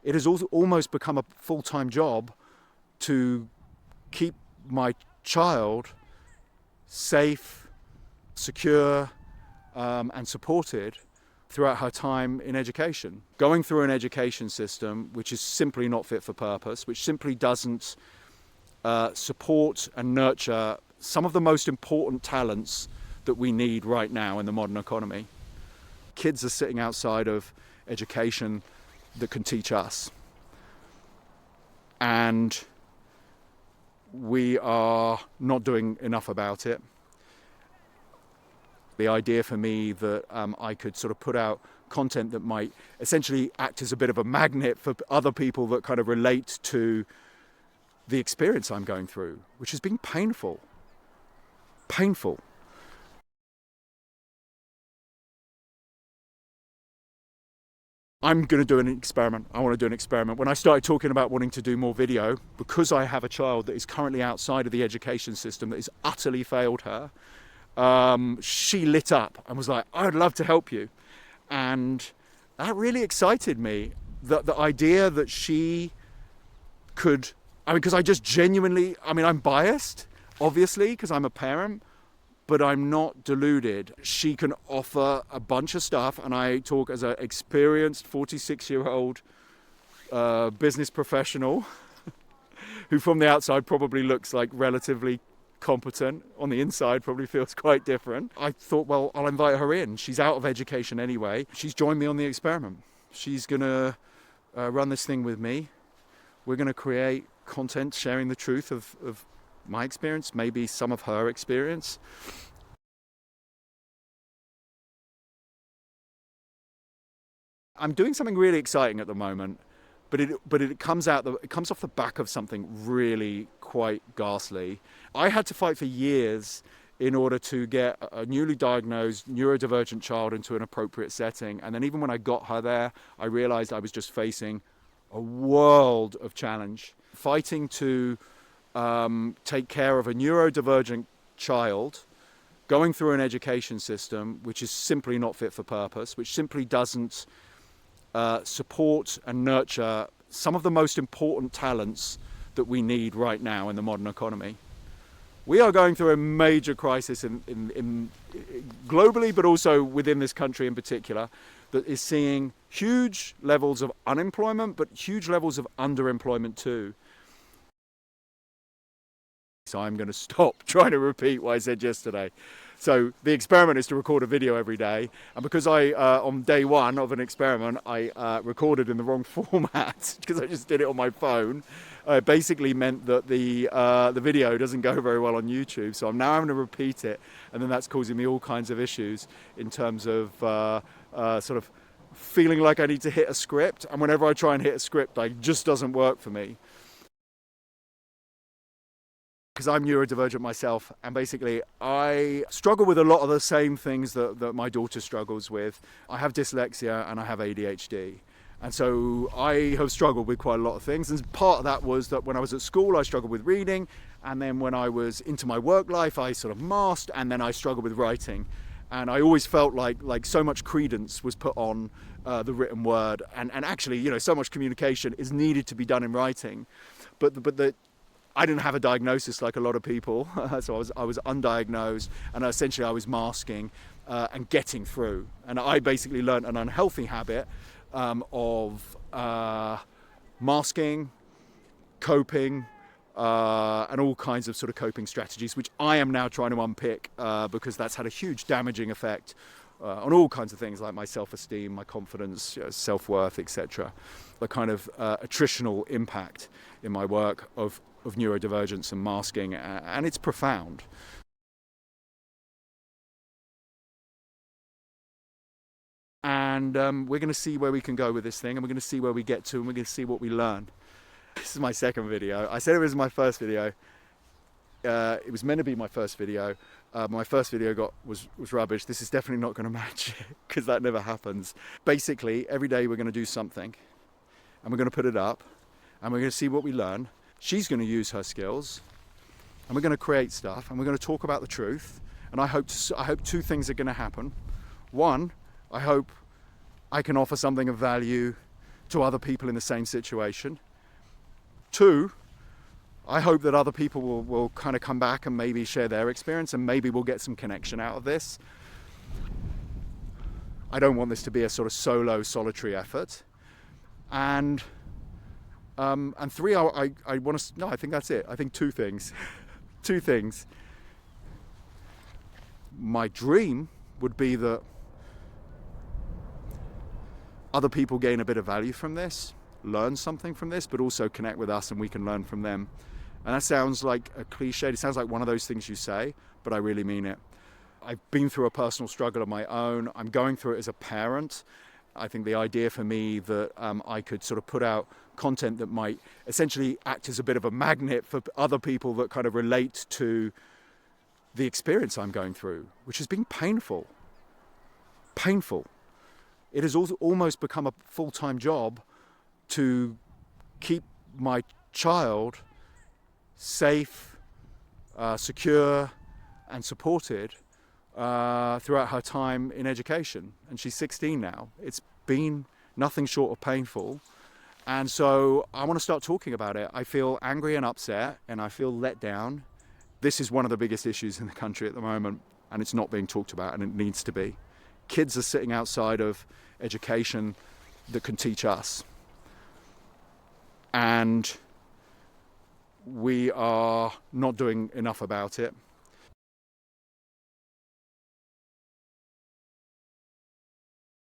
It has also almost become a full-time job to keep my child safe, secure, and supported throughout her time in education. Going through an education system which is simply not fit for purpose, which simply doesn't support and nurture some of the most important talents that we need right now in the modern economy. Kids are sitting outside of education that can teach us. And we are not doing enough about it. The idea for me that I could sort of put out content that might essentially act as a bit of a magnet for other people that kind of relate to the experience I'm going through, which has been painful. Painful. I'm going to do an experiment. I want to do an experiment. When I started talking about wanting to do more video, because I have a child that is currently outside of the education system that has utterly failed her, she lit up and was like, I'd love to help you. And that really excited me, the idea that she could, because I just genuinely, I'm biased, obviously, because I'm a parent, but I'm not deluded. She can offer a bunch of stuff, and I talk as an experienced 46-year-old business professional who from the outside probably looks like relatively competent. On the inside probably feels quite different. I thought, well, I'll invite her in. She's out of education anyway. She's joined me on the experiment. She's going to run this thing with me. We're going to create content sharing the truth of my experience, maybe some of her experience. I'm doing something really exciting at the moment, but it comes off the back of something really quite ghastly. I had to fight for years in order to get a newly diagnosed neurodivergent child into an appropriate setting, and then even when I got her there, I realized I was just facing a world of challenge. Fighting to take care of a neurodivergent child going through an education system which is simply not fit for purpose, which simply doesn't support and nurture some of the most important talents that we need right now in the modern economy. We are going through a major crisis in globally, but also within this country in particular, that is seeing huge levels of unemployment, but huge levels of underemployment too. So I'm going to stop trying to repeat what I said yesterday. So the experiment is to record a video every day. And because on day one of an experiment, I recorded in the wrong format because I just did it on my phone. It basically meant that the video doesn't go very well on YouTube. So I'm now having to repeat it. And then that's causing me all kinds of issues in terms of sort of feeling like I need to hit a script. And whenever I try and hit a script, it just doesn't work for me. Because I'm neurodivergent myself, and basically I struggle with a lot of the same things that my daughter struggles with. I have dyslexia and I have ADHD. And so I have struggled with quite a lot of things. And part of that was that when I was at school, I struggled with reading. And then when I was into my work life, I sort of masked, and then I struggled with writing. And I always felt like so much credence was put on the written word. And actually, so much communication is needed to be done in writing. But I didn't have a diagnosis like a lot of people, so I was undiagnosed, and essentially I was masking and getting through. And I basically learned an unhealthy habit of masking, coping, and all kinds of sort of coping strategies, which I am now trying to unpick because that's had a huge damaging effect on all kinds of things like my self-esteem, my confidence, self-worth, etc. The kind of attritional impact in my work of neurodivergence and masking, and it's profound. And we're going to see where we can go with this thing, and we're going to see where we get to, and we're going to see what we learn. This is my second video. I said it was my first video. It was meant to be my first video. My first video was rubbish. This is definitely not going to match it, because that never happens. Basically, every day we're going to do something, and we're going to put it up, and we're going to see what we learn. She's going to use her skills, and we're going to create stuff, and we're going to talk about the truth. And I hope two things are going to happen. One, I hope I can offer something of value to other people in the same situation. 2, I hope that other people will kind of come back and maybe share their experience, and maybe we'll get some connection out of this. I don't want this to be a sort of solo, solitary effort. And 3, I want to, no, I think that's it. I think 2 things. 2 things. My dream would be that other people gain a bit of value from this, learn something from this, but also connect with us and we can learn from them. And that sounds like a cliche. It sounds like one of those things you say, but I really mean it. I've been through a personal struggle of my own. I'm going through it as a parent. I think the idea for me that I could sort of put out content that might essentially act as a bit of a magnet for other people that kind of relate to the experience I'm going through, which has been painful. Painful. It has also almost become a full-time job to keep my child safe, secure, and supported throughout her time in education. And she's 16 now. It's been nothing short of painful. And so I want to start talking about it. I feel angry and upset, and I feel let down. This is one of the biggest issues in the country at the moment, and it's not being talked about, and it needs to be. Kids are sitting outside of education that can teach us. And we are not doing enough about it.